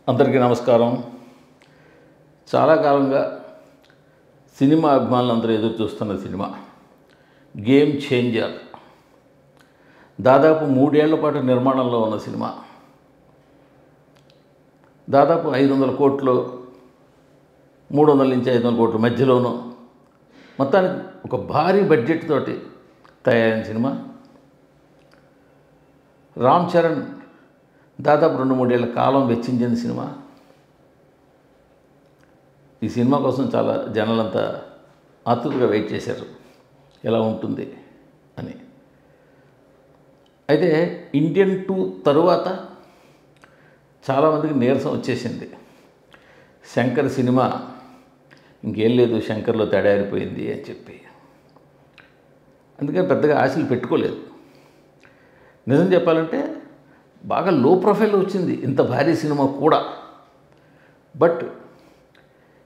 అందరికీ నమస్కారం. చాలా కాలంగా సినిమా అభిమానులందరూ ఎదురు చూస్తున్న సినిమా గేమ్ చేంజర్. దాదాపు 3 ఏళ్ల పాటు నిర్మాణంలో ఉన్న సినిమా. దాదాపు 500 కోట్లు, 300 నుంచి 500 కోట్ల మధ్యలోనూ మొత్తానికి ఒక భారీ బడ్జెట్ తోటి తయారైన సినిమా. రామ్ చరణ్ దాదాపు 2-3 ఏళ్ల కాలం వెచ్చించిన సినిమా. ఈ సినిమా కోసం చాలా జనాలంతా ఆతృతగా వెయిట్ చేశారు, ఎలా ఉంటుంది అని. అయితే ఇండియన్ 2 తరువాత చాలామందికి నీరసం వచ్చేసింది. శంకర్ సినిమా ఇంకేం లేదు, శంకర్లో తడారిపోయింది అని చెప్పి. అందుకని పెద్దగా ఆశలు పెట్టుకోలేదు. నిజం చెప్పాలంటే బాగా లో ప్రొఫైల్ వచ్చింది ఇంత భారీ సినిమా కూడా. బట్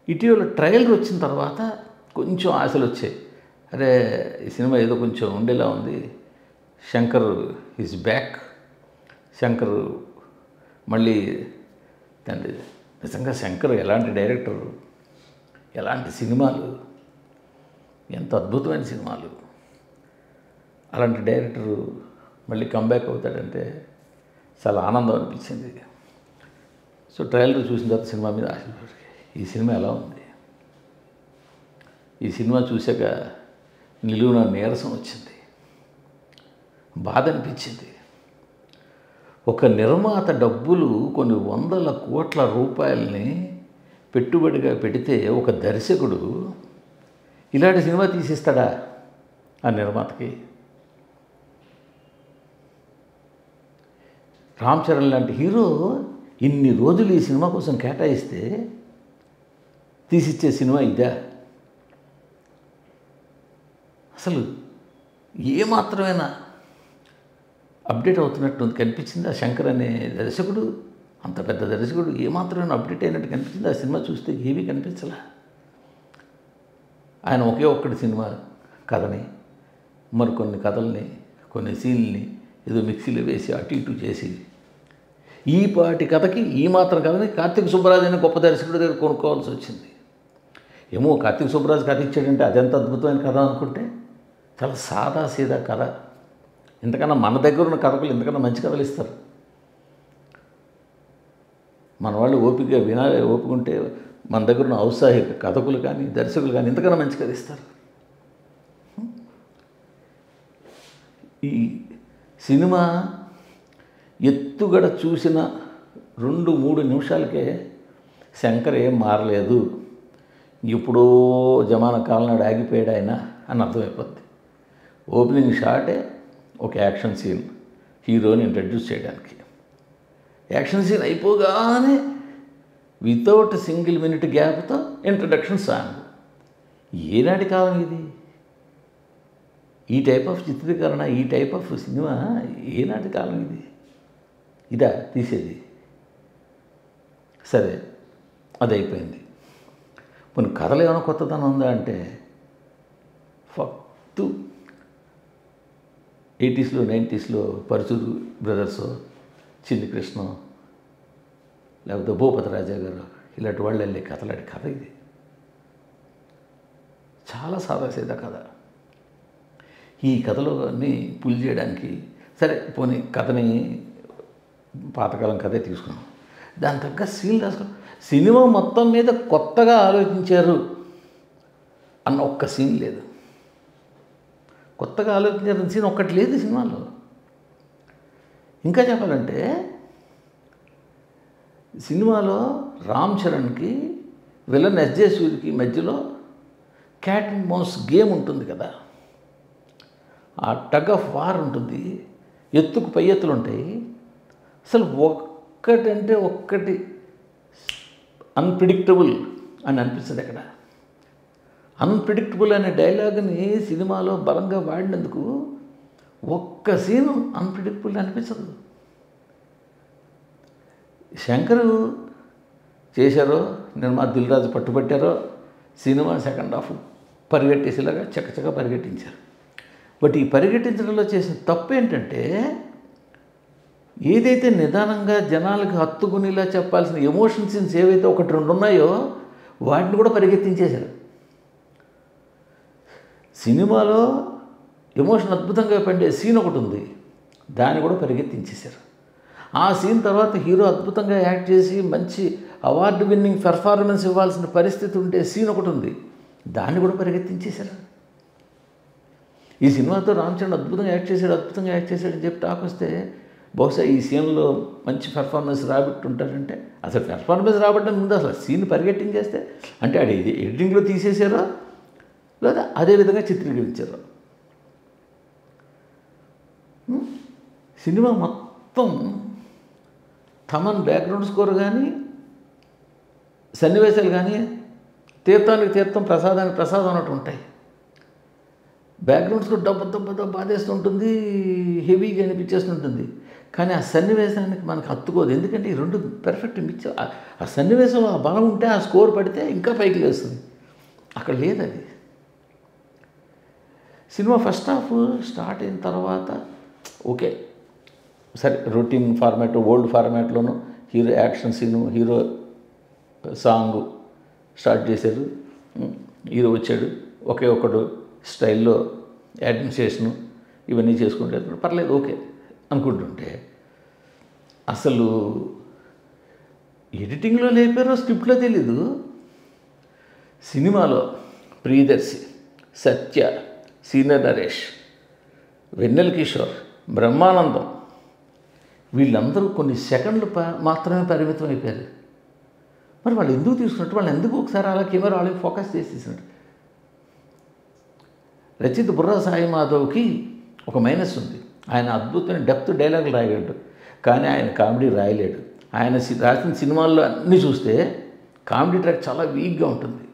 ఇటీవల ట్రైలర్ వచ్చిన తర్వాత కొంచెం ఆశలు వచ్చాయి. అరే ఈ సినిమా ఏదో కొంచెం ఉండేలా ఉంది, శంకర్ ఈజ్ బ్యాక్, శంకర్ మళ్ళీ తండ్రి. నిజంగా శంకర్ ఎలాంటి డైరెక్టర్, ఎలాంటి సినిమాలు, ఎంత అద్భుతమైన సినిమాలు. అలాంటి డైరెక్టరు మళ్ళీ కంబ్యాక్ అవుతాడంటే చాలా ఆనందం అనిపించింది. సో ట్రైలర్ చూసిన తర్వాత సినిమా మీద ఆశలు పెరిగాయి. ఈ సినిమా ఎలా ఉంది? ఈ సినిమా చూశాక నిలువున నీరసం వచ్చింది, బాధ అనిపించింది. ఒక నిర్మాత డబ్బులు కొన్ని 100 కోట్ల రూపాయలని పెట్టుబడిగా పెడితే ఒక దర్శకుడు ఇలాంటి సినిమా తీసిస్తాడా ఆ నిర్మాతకి? రామ్ చరణ్ లాంటి హీరో ఇన్ని రోజులు ఈ సినిమా కోసం కేటాయిస్తే తీసిచ్చే సినిమా ఇదా? అసలు ఏమాత్రమైనా అప్డేట్ అవుతున్నట్టు కనిపించింది ఆ శంకర్ అనే దర్శకుడు. అంత పెద్ద దర్శకుడు ఏమాత్రమైనా అప్డేట్ అయినట్టు కనిపించింది ఆ సినిమా చూస్తే? ఏమీ కనిపించలే. ఆయన ఒకే ఒక్కటి సినిమా కథని, మరికొన్ని కథల్ని, కొన్ని సీన్లని ఏదో మిక్సీలో వేసి అటు ఇటు చేసి ఈ పాటి కథకి ఈ మాత్రం కథని కార్తీక్ సుబ్బరాజ్ అనే గొప్ప దర్శకుడి దగ్గర కొనుక్కోవాల్సి వచ్చింది. ఏమో కార్తీక్ సుబ్బరాజ్ కథ ఇచ్చాడంటే అదెంత అద్భుతమైన కథ అనుకుంటే చాలా సాదా సీదా కథ. ఇంతకన్నా మన దగ్గర ఉన్న కథకులు ఇంతకన్నా మంచి కథలు ఇస్తారు. మన వాళ్ళు ఓపిక ఓపికంటే మన దగ్గర ఉన్న ఔత్సాహిక కథకులు కానీ దర్శకులు కానీ ఇంతకన్నా మంచి కథ ఇస్తారు. ఈ సినిమా ఎత్తుగడ చూసిన 2-3 నిమిషాలకే శంకర్ ఏం మారలేదు, ఎప్పుడో జమానా కాలం నాడు ఆగిపోయాడు ఆయన అని అర్థమైపోద్ది. ఓపెనింగ్ షాటే ఒక యాక్షన్ సీన్, హీరోని ఇంట్రడ్యూస్ చేయడానికి. యాక్షన్ సీన్ అయిపోగానే వితౌట్ సింగిల్ మినిట్ గ్యాప్తో ఇంట్రడక్షన్ సాంగ్. ఏనాటి కాలం ఇది? ఈ టైప్ ఆఫ్ చిత్రీకరణ, ఈ టైప్ ఆఫ్ సినిమా ఏనాటి కాలం ఇది? ఇదా తీసేది? సరే అది అయిపోయింది. కొన్ని కథలు ఏమైనా కొత్తదనం ఉందా అంటే ఫక్తు 80s 90s Paruchuru brothers, Chinni Krishna, లేకపోతే భూపతి రాజా గారు ఇలాంటి వాళ్ళు వెళ్ళే కథలాంటి కథ ఇది. చాలా సాదాసీదా కథ. ఈ కథలో అన్నీ పుల్ చేయడానికి సరే పోనీ కథని పాతకాలం కథే తీసుకున్నాం, దాని తగ్గ సీన్ రాసుకున్నాం. సినిమా మొత్తం మీద కొత్తగా ఆలోచించారు అన్న ఒక్క సీన్ లేదు. కొత్తగా ఆలోచించారన్న సీన్ ఒక్కటి లేదు సినిమాలో. ఇంకా చెప్పాలంటే సినిమాలో రామ్ చరణ్కి విలన్ ఎస్జే సూర్యకి మధ్యలో క్యాట్ అండ్ మౌస్ గేమ్ ఉంటుంది కదా, ఆ టగ్ ఆఫ్ వార్ ఉంటుంది, ఎత్తుకు పై ఎత్తులు ఉంటాయి. అసలు ఒక్కటంటే ఒక్కటి అన్ప్రిడిక్టబుల్ అని అనిపిస్తుంది. అక్కడ అన్ప్రిడిక్టబుల్ అనే డైలాగ్ని సినిమాలో బలంగా వాడినందుకు ఒక్క సీను అన్ప్రిడిక్టబుల్ అనిపించదు. శంకరు చేశారో నిర్మాత Dil Raju పట్టుబట్టారో cinema second half పరిగెట్టేసేలాగా చక్కచక్క పరిగెట్టించారు. But ఈ పరిగెట్టించడంలో చేసిన తప్పు ఏంటంటే ఏదైతే నిదానంగా జనాలకు హత్తుకునేలా చెప్పాల్సిన ఎమోషన్ సీన్స్ ఏవైతే ఒకటి రెండు ఉన్నాయో వాటిని కూడా పరిగెత్తించేశారు. సినిమాలో ఎమోషన్ అద్భుతంగా పండే సీన్ ఒకటి ఉంది, దాన్ని కూడా పరిగెత్తించేశారు. ఆ సీన్ తర్వాత హీరో అద్భుతంగా యాక్ట్ చేసి మంచి అవార్డు విన్నింగ్ పెర్ఫార్మెన్స్ ఇవ్వాల్సిన పరిస్థితి ఉంటే సీన్ ఒకటి ఉంది, దాన్ని కూడా పరిగెత్తించేశారు. ఈ సినిమాతో రామ్ చరణ్ అద్భుతంగా యాక్ట్ చేశాడని చెప్పి టాక్ వస్తే బహుశా ఈ సీన్లో మంచి పెర్ఫార్మెన్స్ రాబట్టుంటారంటే, అసలు పెర్ఫార్మెన్స్ రాబట్టడం ముందు అసలు సీన్ పరిగెట్టించేస్తే అంటే అది ఎడిటింగ్లో తీసేసారో లేదా అదేవిధంగా చిత్రీకరించారు. సినిమా మొత్తం తమన్ బ్యాక్గ్రౌండ్ స్కోర్ కానీ సన్నివేశాలు కానీ తీర్థానికి తీర్థం ప్రసాదానికి ప్రసాదం అన్నట్టు ఉంటాయి. బ్యాక్గ్రౌండ్ స్కోర్ దెబ్బ బాధేస్తుంటుంది, హెవీగా అనిపించేస్తుంటుంది. కానీ ఆ సన్నివేశానికి మనకు హత్తుకోదు, ఎందుకంటే ఈ రెండు పెర్ఫెక్ట్ మిక్స్. ఆ సన్నివేశం ఆ బలం ఉంటే ఆ స్కోర్ పడితే ఇంకా పైకి లేస్తుంది, అక్కడ లేదు అది. సినిమా ఫస్ట్ హాఫ్ స్టార్ట్ అయిన తర్వాత ఓకే సరే రొటీన్ ఫార్మాట్ ఓల్డ్ ఫార్మాట్లోనూ hero action scene hero song start చేశారు. హీరో వచ్చాడు, ఒకే ఒకడు స్టైల్లో అడ్మినిస్ట్రేషను ఇవన్నీ చేసుకుంటే పర్లేదు ఓకే అనుకుంటుంటే, అసలు ఎడిటింగ్లో లేపారో స్క్రిప్ట్లో తెలీదు. సినిమాలో ప్రియదర్శి, సత్య, సీనియర్ నరేష్, వెన్నెల కిషోర్, బ్రహ్మానందం వీళ్ళందరూ కొన్ని సెకండ్లు మాత్రమే పరిమితం అయిపోయారు. మరి వాళ్ళు ఎందుకు తీసుకున్నట్టు, వాళ్ళు ఎందుకు ఒకసారి అలా కెమెరా వాళ్ళకి ఫోకస్ చేసేసినట్టు. రచిత్ బుర్రా సాయి మాధవ్కి ఒక మైనస్ ఉంది, ఆయన అద్భుతమైన డెప్త్ డైలాగులు రాయగలడు, కానీ ఆయన కామెడీ రాయలేడు. ఆయన రాసిన సినిమాల్లో అన్నీ చూస్తే కామెడీ ట్రాక్ చాలా వీక్గా ఉంటుంది.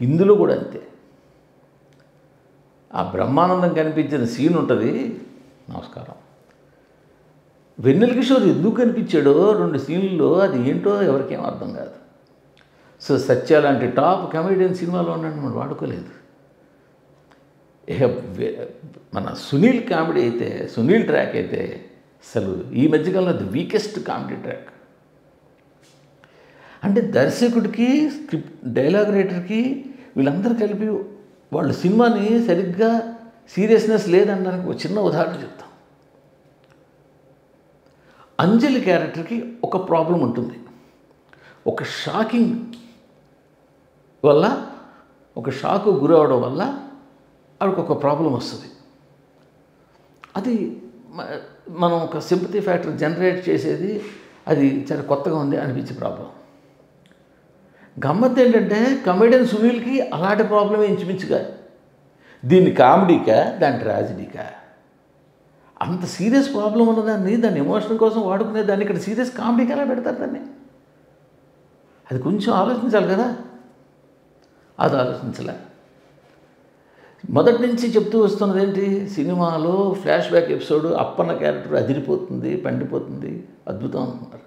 ఇందులో కూడా అంతే. ఆ బ్రహ్మానందం కనిపించిన సీన్ ఉంటుంది, నమస్కారం. వెన్నెల కిషోర్ ఎందుకు కనిపించాడో రెండు సీన్లలో అది ఏంటో ఎవరికేం అర్థం కాదు. సో సత్య లాంటి టాప్ కమెడియన్ సినిమాలో ఉన్నాడు, మనం వాడుకోలేదు. మన సునీల్ కామెడీ అయితే, సునీల్ ట్రాక్ అయితే అసలు ఈ మధ్యకాలంలో ది వీకెస్ట్ కామెడీ ట్రాక్. అంటే దర్శకుడికి స్క్రిప్ట్ డైలాగ్ రైటర్కి వీళ్ళందరూ కలిపి వాళ్ళు సినిమాని సరిగ్గా సీరియస్నెస్ లేదనడానికి ఒక చిన్న ఉదాహరణ చెప్తాం. అంజలి క్యారెక్టర్కి ఒక ప్రాబ్లం ఉంటుంది, ఒక షాకింగ్ వల్ల ఒక షాకు గురవడం వల్ల ఆవిడకి ఒక ప్రాబ్లం వస్తుంది. అది మనం ఒక సింపతి ఫ్యాక్టర్ జనరేట్ చేసేది, అది చాలా కొత్తగా ఉంది అనిపించే ప్రాబ్లం. గమ్మత్తు ఏంటంటే కమెడియన్ సునీల్కి అలాంటి ప్రాబ్లమే ఇంచుమించుగా. దీన్ని కామెడీకా దాని ట్రాజిడీకా, అంత సీరియస్ ప్రాబ్లం ఉన్నదాన్ని దాన్ని ఎమోషన్ కోసం వాడుకునే దాన్ని ఇక్కడ సీరియస్ కామెడీకి ఎలా పెడతారు దాన్ని? అది కొంచెం ఆలోచించాలి కదా, అది ఆలోచించలే. మొదటి నుంచి చెప్తూ వస్తున్నది ఏంటి, సినిమాలో flash back episode Appanna character అదిరిపోతుంది, పండిపోతుంది, అద్భుతం అనుకుంటారు.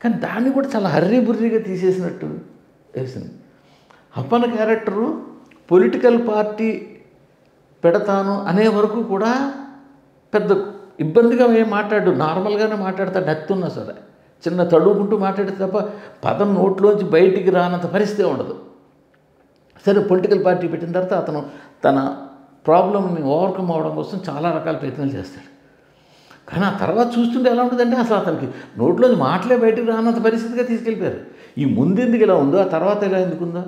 కానీ దాన్ని కూడా చాలా హర్రీబుర్రీగా తీసేసినట్టు వేసింది. అప్పన్న క్యారెక్టరు పొలిటికల్ పార్టీ పెడతాను అనే వరకు కూడా పెద్ద ఇబ్బందిగా ఏం మాట్లాడు, నార్మల్గానే మాట్లాడతాడు, నత్తున్నా సరే చిన్న తడుగుంటూ మాట్లాడితే తప్ప పదం నోట్లోంచి బయటికి రానంత పరిస్థితి ఉండదు. సరే పొలిటికల్ పార్టీ పెట్టిన తర్వాత అతను తన ప్రాబ్లమ్ని ఓవర్కమ్ అవ్వడం కోసం చాలా రకాల ప్రయత్నాలు చేస్తాడు. కానీ ఆ తర్వాత చూస్తుంటే ఎలా ఉంటుందంటే అసలు అతనికి నోట్లోంచి మాటలే బయటికి రానంత పరిస్థితిగా తీసుకెళ్ళిపోయారు. ఈ ముందు ఎందుకు ఇలా ఉందో ఆ తర్వాత ఎలా ఎందుకుందో,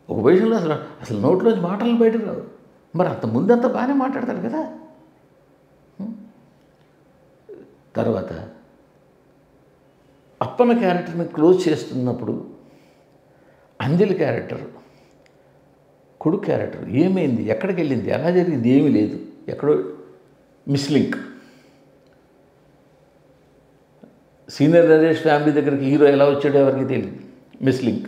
ఒక విషయంలో అసలు నోట్లోంచి మాటలు బయటకు రావు. మరి అంత ముందంతా బాగానే మాట్లాడతాడు కదా. తర్వాత అప్పన్న క్యారెక్టర్ని క్లోజ్ చేస్తున్నప్పుడు అంజలి క్యారెక్టర్, కొడుకు క్యారెక్టర్ ఏమైంది, ఎక్కడికి వెళ్ళింది, ఎలా జరిగింది, ఏమీ లేదు, ఎక్కడో మిస్లింక్. సీనియర్ నరేష్ ఫ్యామిలీ దగ్గరికి హీరో ఎలా వచ్చాడో ఎవరికి తెలియదు, మిస్లింక్.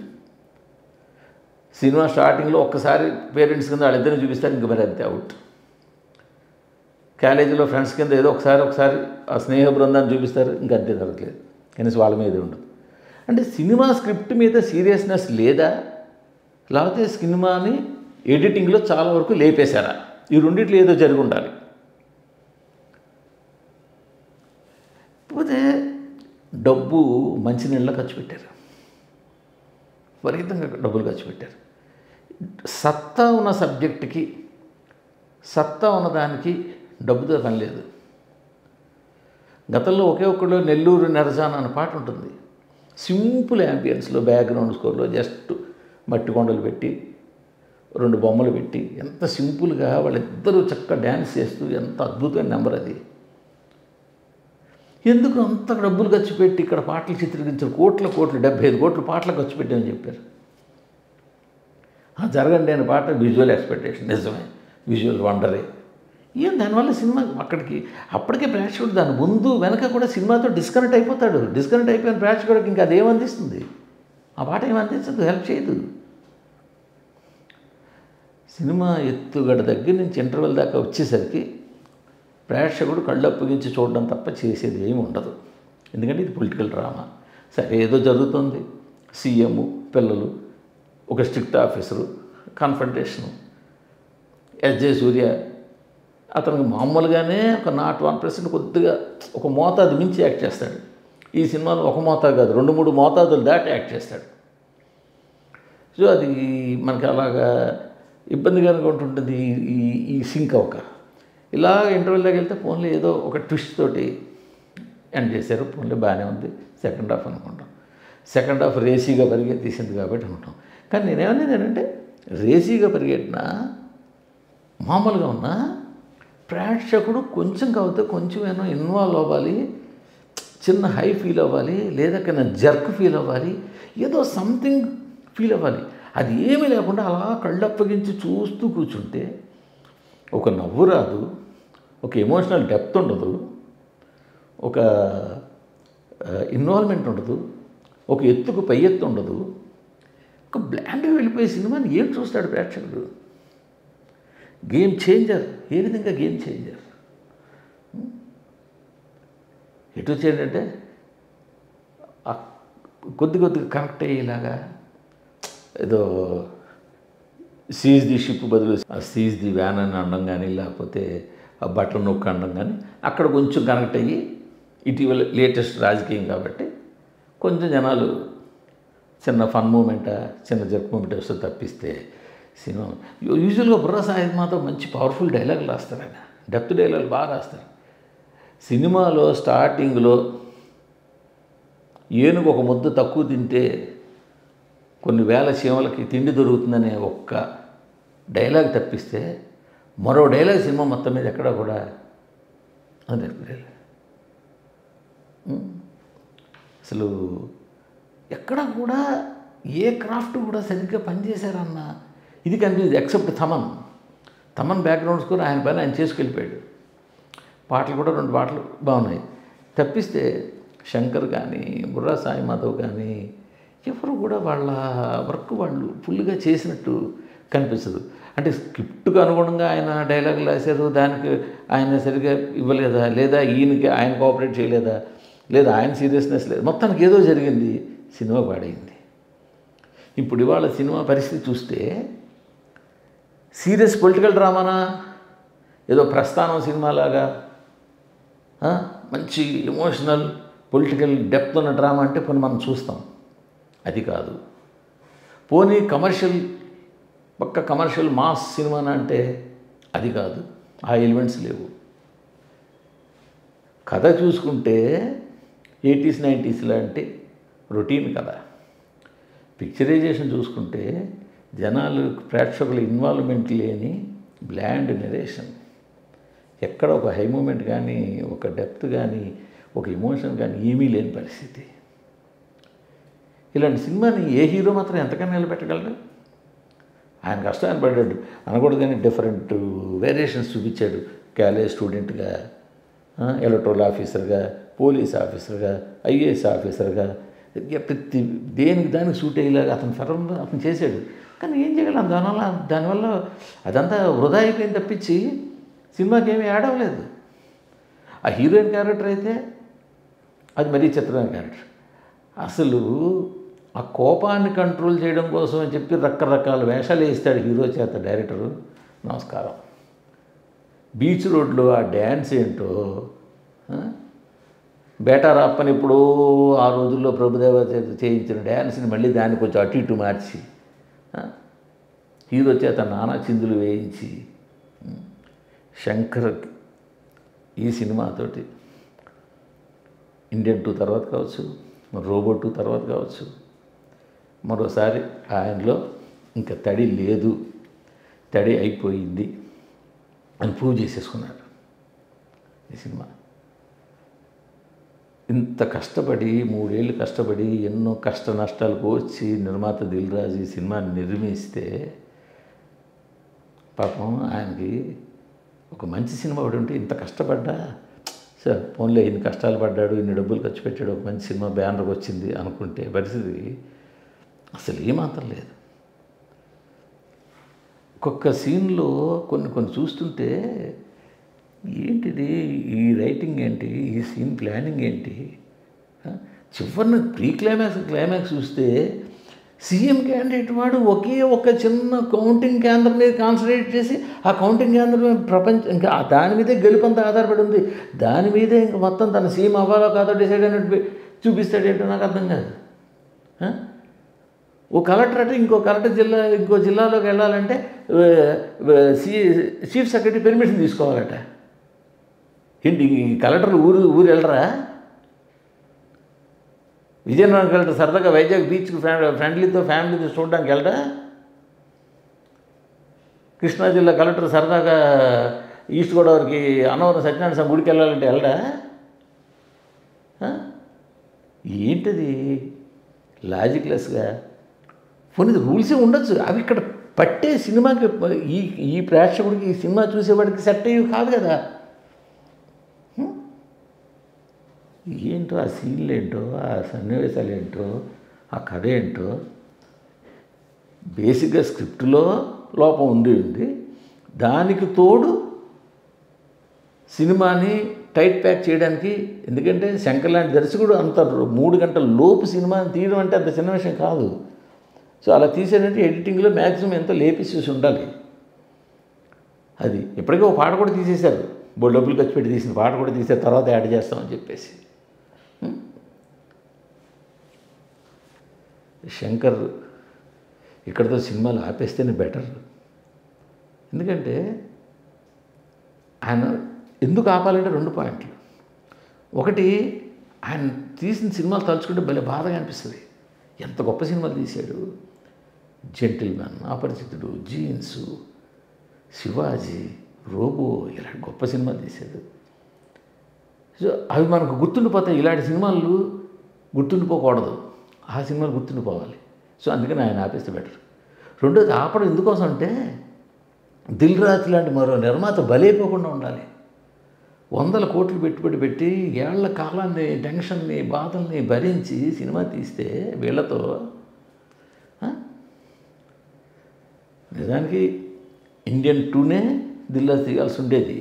సినిమా స్టార్టింగ్లో ఒక్కసారి పేరెంట్స్ కింద వాళ్ళిద్దరిని చూపిస్తారు, ఇంక మరి అంతే అవుట్. కాలేజీలో ఫ్రెండ్స్ కింద ఏదో ఒకసారి ఆ స్నేహ బృందాన్ని చూపిస్తారు, ఇంకా అంతే జరగట్లేదు, కనీసం వాళ్ళ మీద ఉండదు. అంటే సినిమా స్క్రిప్ట్ మీద సీరియస్నెస్ లేదా, లేకపోతే సినిమాని ఎడిటింగ్లో చాలా వరకు లేపేశారా, ఈ రెండిట్లో ఏదో జరిగి ఉండాలి. కాకపోతే డబ్బు మంచినీళ్ళ ఖర్చు పెట్టారు, విపరీతంగా డబ్బులు ఖర్చు పెట్టారు. సత్తా ఉన్న సబ్జెక్టుకి, సత్తా ఉన్నదానికి డబ్బుతో పని లేదు. గతంలో ఒకే ఒక్కడు నెల్లూరు నెరజాన అనే పాట ఉంటుంది. సింపుల్ యాంబియన్స్లో బ్యాక్గ్రౌండ్ స్కోర్లో జస్ట్ మట్టి కొండలు పెట్టి 2 బొమ్మలు పెట్టి ఎంత సింపుల్గా వాళ్ళిద్దరూ చక్కగా డ్యాన్స్ చేస్తూ ఎంత అద్భుతమైన నెంబర్ అది. ఎందుకు అంత డబ్బులు ఖర్చు పెట్టి ఇక్కడ పాటలు చిత్రీకరించారు? కోట్లు 75 కోట్లు పాటలు ఖర్చు పెట్టామని చెప్పారు. జరగండి అనే పాట విజువల్ ఎక్స్పెక్టేషన్, నిజమే, విజువల్ వండరే. దానివల్ల సినిమా అప్పటికే ప్రేక్షకుడు దాని ముందు వెనక కూడా సినిమాతో డిస్కనెక్ట్ అయిపోతాడు. డిస్కనెక్ట్ అయిపోయిన ప్రేక్షకుడికి ఇంకా అదేమందిస్తుంది? ఆ పాట ఏమందించదు, హెల్ప్ చేయదు. సినిమా ఎత్తుగడ దగ్గర నుంచి ఇంటర్వెల్ దాకా వచ్చేసరికి ప్రేక్షకుడు కళ్ళు అప్పగించి చూడడం తప్ప చేసేది ఏమి ఉండదు. ఎందుకంటే ఇది పొలిటికల్ డ్రామా. సరే, ఏదో జరుగుతుంది, సీఎం, పిల్లలు, ఒక స్ట్రిక్ట్ ఆఫీసరు, కన్ఫంటేషను. ఎస్జే సూర్య అతనికి మామూలుగానే ఒక 0.1% కొద్దిగా ఒక మోతాదు మించి యాక్ట్ చేస్తాడు. ఈ సినిమాలో ఒక మోతాదు కాదు, 2-3 మోతాదులు దాటి యాక్ట్ చేస్తాడు. సో అది మనకి అలాగా ఇబ్బందిగానే ఉంటుంటుంది. ఈ సింక్ అవ్వక ఇలా ఇంటర్వెల్ దగ్గర వెళ్తే ఫోన్లో ఏదో ఒక ట్విస్ట్ తోటి ఎండ్ చేశారు. ఫోన్లో బాగానే ఉంది, సెకండ్ హాఫ్ అనుకుంటాం. సెకండ్ హాఫ్ రేసీగా పరిగెత్తేసింది కాబట్టి అనుకుంటాం. కానీ నేనేమనేదంటే రేసీగా పరిగెట్టినా మామూలుగా ఉన్నా ప్రేక్షకుడు కొంచెం కాకపోతే కొంచెం ఏమో ఇన్వాల్వ్ అవ్వాలి, చిన్న హై ఫీల్ అవ్వాలి, లేదా కన్నా జర్క్ ఫీల్ అవ్వాలి, ఏదో సంథింగ్ ఫీల్ అవ్వాలి. అది ఏమీ లేకుండా అలా కళ్ళప్పగించి చూస్తూ కూర్చుంటే ఒక నవ్వు రాదు, ఒక ఎమోషనల్ డెప్త్ ఉండదు, ఒక ఇన్వాల్వ్మెంట్ ఉండదు, ఒక ఎత్తుకు పై ఎత్తు ఉండదు. ఒక బ్లాండ్గా వెళ్ళిపోయే సినిమాని ఏం చూస్తాడు ప్రేక్షకుడు? Game changer. ఏ విధంగా గేమ్ చేంజర్? ఎటు వచ్చేటంటే కొద్దిగా కనెక్ట్ అయ్యేలాగా ఏదో సీజ్ ది షిప్ బదులు సీజ్ ది వ్యాన్ అని అనడం కానీ, లేకపోతే ఆ బటన్ నొక్కి అనడం కానీ, అక్కడ కొంచెం కనెక్ట్ అయ్యి ఇటీవల లేటెస్ట్ రాజకీయం కాబట్టి కొంచెం జనాలు చిన్న ఫన్ మూమెంట్, చిన్న జర్క్ మూమెంట్ వస్తే తప్పిస్తే సినిమా యూజువల్గా బుర్రా సాహిద్ మాతో మంచి పవర్ఫుల్ డైలాగులు రాస్తారు. ఆయన డెప్త్ డైలాగులు బాగా రాస్తారు. సినిమాలో స్టార్టింగ్లో ఏనుగు ఒక ముద్ద తక్కువ తింటే కొన్ని వేల చీమలకి తిండి దొరుకుతుందనే ఒక్క డైలాగ్ తప్పిస్తే మరో డైలాగ్ సినిమా మొత్తం మీద ఎక్కడా కూడా అదే అసలు ఎక్కడా కూడా ఏ క్రాఫ్ట్ కూడా సరిగ్గా పనిచేశారన్న ఇది కనిపించింది. ఎక్సెప్ట్ తమన్ బ్యాక్గ్రౌండ్ స్కోర్ ఆయన పైన ఆయన చేసుకెళ్ళిపోయాడు. పాటలు కూడా 2 పాటలు బాగున్నాయి. తప్పిస్తే శంకర్ కానీ, బుర్రా సాయి మాధవ్ కానీ ఎవరు కూడా వాళ్ళ వర్క్ వాళ్ళు ఫుల్గా చేసినట్టు కనిపించదు. అంటే స్క్రిప్ట్కి అనుగుణంగా ఆయన డైలాగులు రాశారు, దానికి ఆయన సరిగ్గా ఇవ్వలేదా, లేదా ఈయనకి ఆయన కోఆపరేట్ చేయలేదా, లేదా ఆయన సీరియస్నెస్ లేదు, మొత్తానికి ఏదో జరిగింది, సినిమా పాడైంది. ఇప్పుడు ఇవాళ సినిమా పరిస్థితి చూస్తే సీరియస్ పొలిటికల్ డ్రామానా, ఏదో ప్రస్థానం సినిమాలాగా మంచి ఎమోషనల్ పొలిటికల్ డెప్త్ ఉన్న డ్రామా అంటే కొన్ని మనం చూస్తాం. అది కాదు. పోనీ కమర్షియల్ మాస్ సినిమానా అంటే అది కాదు. ఆ ఎలిమెంట్స్ లేవు. కథ చూసుకుంటే 80s 90s లాంటి రొటీన్ కథ. పిక్చరైజేషన్ చూసుకుంటే జనాలు ప్రేక్షకుల ఇన్వాల్వ్మెంట్ లేని బ్లాండ్ నెరేషన్. ఎక్కడ ఒక హై మూమెంట్ కానీ, ఒక డెప్త్ కానీ, ఒక ఎమోషన్ కానీ ఏమీ లేని పరిస్థితి. ఇలాంటి సినిమాని ఏ హీరో మాత్రం ఎంతకన్నా నిలబెట్టగలడు? ఆయన కష్టాన్ని పడ్డాడు అనకూడదు కానీ డిఫరెంట్ వేరియేషన్స్ చూపించాడు. కాలేజ్ స్టూడెంట్గా, ఎలక్ట్రల్ ఆఫీసర్గా, పోలీస్ ఆఫీసర్గా, ఐఏఎస్ ఆఫీసర్గా, ప్రతి దానికి సూట్ అయ్యేలాగా అతను చేశాడు. కానీ ఏం చేయగలం? దానివల్ల అదంతా వృధా అయిపోయింది తప్పించి సినిమాకి ఏమీ యాడ్ అవ్వలేదు. ఆ హీరోయిన్ క్యారెక్టర్ అయితే అది మరీ చిత్రమైన క్యారెక్టర్. అసలు ఆ కోపాన్ని కంట్రోల్ చేయడం కోసం అని చెప్పి రకరకాల వేషాలు వేస్తాడు హీరో చేత డైరెక్టరు. నమస్కారం. బీచ్ రోడ్లో ఆ డ్యాన్స్ ఏంటో బేటారాప్ అని ఎప్పుడో ఆ రోజుల్లో ప్రభుదేవ చేత చేయించిన డ్యాన్స్ని మళ్ళీ దాన్ని కొంచెం అటు ఇటు మార్చి హీరో చేత నానా చిందులు వేయించి శంకర్ ఈ సినిమాతోటి ఇండియన్ 2 తర్వాత కావచ్చు, రోబో 2 తర్వాత కావచ్చు, మరోసారి ఆయనలో ఇంకా తడి లేదు, తడి అయిపోయింది అని ప్రూవ్ చేసేసుకున్నాడు ఈ సినిమా. ఇంత కష్టపడి 3 ఏళ్ళు కష్టపడి ఎన్నో కష్ట నష్టాలకు వచ్చి నిర్మాత దిల్ రాజు ఈ సినిమాని నిర్మిస్తే పాపం ఆయనకి ఒక మంచి సినిమా ఒకటి ఉంటే ఇంత కష్టపడ్డా సార్ ఫోన్లో ఇన్ని కష్టాలు పడ్డాడు, ఇన్ని డబ్బులు ఖర్చు పెట్టాడు, ఒక మంచి సినిమా బ్యానర్కి వచ్చింది అనుకుంటే పరిస్థితి అసలు ఏమాత్రం లేదు. ఒక్కొక్క సీన్లో కొన్ని చూస్తుంటే ఏంటిది, ఈ రైటింగ్ ఏంటి, ఈ సీన్ ప్లానింగ్ ఏంటి, చివరిన ప్రీ క్లైమాక్స్ చూస్తే సీఎం క్యాండిడేట్ వాడు ఒకే ఒక చిన్న కౌంటింగ్ కేంద్రం మీద కాన్సన్ట్రేట్ చేసి ఆ కౌంటింగ్ కేంద్రం ప్రపంచం ఇంకా దాని మీదే గెలుపంతా ఆధారపడి ఉంది, దాని మీదే ఇంకా మొత్తం తన సీఎం అవ్వాలో కాదో డిసైడ్ అయినట్టు చూపిస్తాడేంటో నాకు అర్థం కాదు. ఓ కలెక్టర్ అంటే ఇంకో జిల్లాలోకి వెళ్ళాలంటే చీఫ్ సెక్రటరీ పర్మిషన్ తీసుకోవాలట. ఏంటి ఈ కలెక్టర్లు ఊరు వెళ్ళరా? విజయనగరం కలెక్టర్ సరదాగా వైజాగ్ బీచ్కి ఫ్రెండ్లీతో ఫ్యామిలీతో చూడడానికి వెళ్ళరా? కృష్ణా జిల్లా కలెక్టర్ సరదాగా ఈస్ట్ గోదావరికి అన్నవరం సత్యనారాయణ స్వామి గుడికి వెళ్ళాలంటే వెళ్ళరా? ఏంటది లాజిక్లెస్గా కొన్ని రూల్సే ఉండొచ్చు, అవి ఇక్కడ పట్టే సినిమాకి ఈ ప్రేక్షకుడికి ఈ సినిమా చూసేవాడికి సెట్ అయ్యి కాదు కదా. ఏంటో ఆ సీన్లు ఏంటో, ఆ సన్నివేశాలు ఏంటో, ఆ కథ ఏంటో, బేసిక్గా స్క్రిప్ట్లో లోపం ఉంది, దానికి తోడు సినిమాని టైట్ ప్యాక్ చేయడానికి. ఎందుకంటే శంకర్ లాంటి దర్శకుడు అంత 3 గంటల లోపు సినిమాని తీయడం అంటే అంత చిన్న విషయం కాదు. సో అలా తీసేటంటే ఎడిటింగ్లో మ్యాక్సిమం ఎంతో లేపేసి ఉండాలి. అది ఇప్పటికే ఒక పాట కూడా తీసేశారు, డబ్బులు ఖర్చు పెట్టి తీసిన పాట కూడా తీసే తర్వాత యాడ్ చేస్తామని చెప్పేసి. శంకర్ ఇక్కడితో సినిమాలు ఆపేస్తేనే బెటర్. ఎందుకంటే ఆయన ఎందుకు ఆపాలంటే 2 పాయింట్లు. ఒకటి, ఆయన తీసిన సినిమాలు తలుచుకుంటే భలే బాధగా అనిపిస్తుంది. ఎంత గొప్ప సినిమాలు తీశాడు. జెంటిల్మెన్, అపరిచితుడు, జీన్సు, శివాజీ, రోబో, ఇలాంటి గొప్ప సినిమాలు తీశాడు. సో అవి మనకు గుర్తుండిపోతాయి. ఇలాంటి సినిమాలు గుర్తుండిపోకూడదు, ఆ సినిమాలు గుర్తుండిపోవాలి. సో అందుకని ఆయన ఆపేస్తే బెటర్. రెండోది, ఆపడం ఎందుకోసం అంటే దిల్ రాజు లాంటి మరో నిర్మాత బలైపోకుండా ఉండాలి. 100 కోట్లు పెట్టుబడి పెట్టి ఏళ్ల కాలాన్ని, టెన్షన్ని, బాధల్ని భరించి సినిమా తీస్తే వీళ్ళతో నిజానికి ఇండియన్ 2నే దిల్ రాజు తీయాల్సి ఉండేది.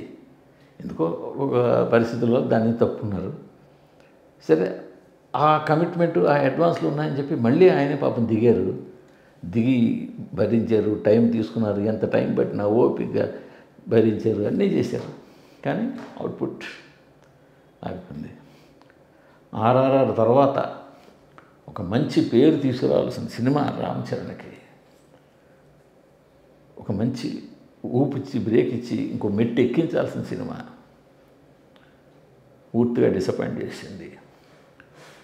ఎందుకో ఒక పరిస్థితుల్లో దాన్ని తప్పుకున్నారు. సరే, ఆ కమిట్మెంట్, ఆ అడ్వాన్స్లు ఉన్నాయని చెప్పి మళ్ళీ ఆయనే పాపం దిగి భరించారు, టైం తీసుకున్నారు, ఎంత టైం పట్టినా ఓపికగా భరించారు, అన్నీ చేశారు. కానీ అవుట్పుట్ ఆగిపోయింది. RRR తర్వాత ఒక మంచి పేరు తీసుకురావాల్సిన సినిమా రామ్ చరణ్కి ఒక మంచి ఊపిచ్చి బ్రేక్ ఇచ్చి ఇంకో మెట్టు ఎక్కించాల్సిన సినిమా పూర్తిగా డిసప్పాయింట్ చేసింది.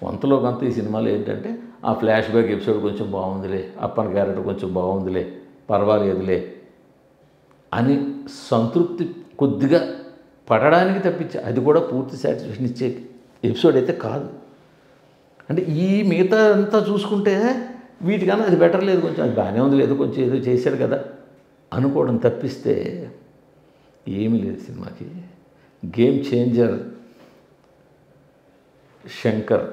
వంతలో కొంత ఈ సినిమాలో ఏంటంటే ఆ ఫ్లాష్ బ్యాక్ ఎపిసోడ్ కొంచెం బాగుందిలే, అప్పన క్యారెక్టర్ కొంచెం బాగుందిలే, పర్వాలేదులే అని సంతృప్తి కొద్దిగా పడడానికి తప్పించి అది కూడా పూర్తి సాటిస్ఫాక్షన్ ఇచ్చే ఎపిసోడ్ అయితే కాదు. అంటే ఈ మిగతా అంతా చూసుకుంటే వీటికన్నా అది బెటర్ లేదు, కొంచెం అది బాగానే ఉంది, లేదు కొంచెం ఏదో చేశాడు కదా అనుకోవడం తప్పిస్తే ఏమీ లేదు సినిమాకి. గేమ్ చేంజర్ శంకర్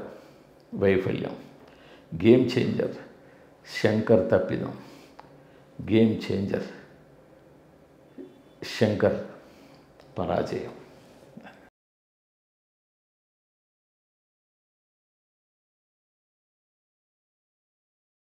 వైఫల్యం, గేమ్ చేంజర్ శంకర్ తప్పిదం, గేమ్ చేంజర్ శంకర్ పరాజయం.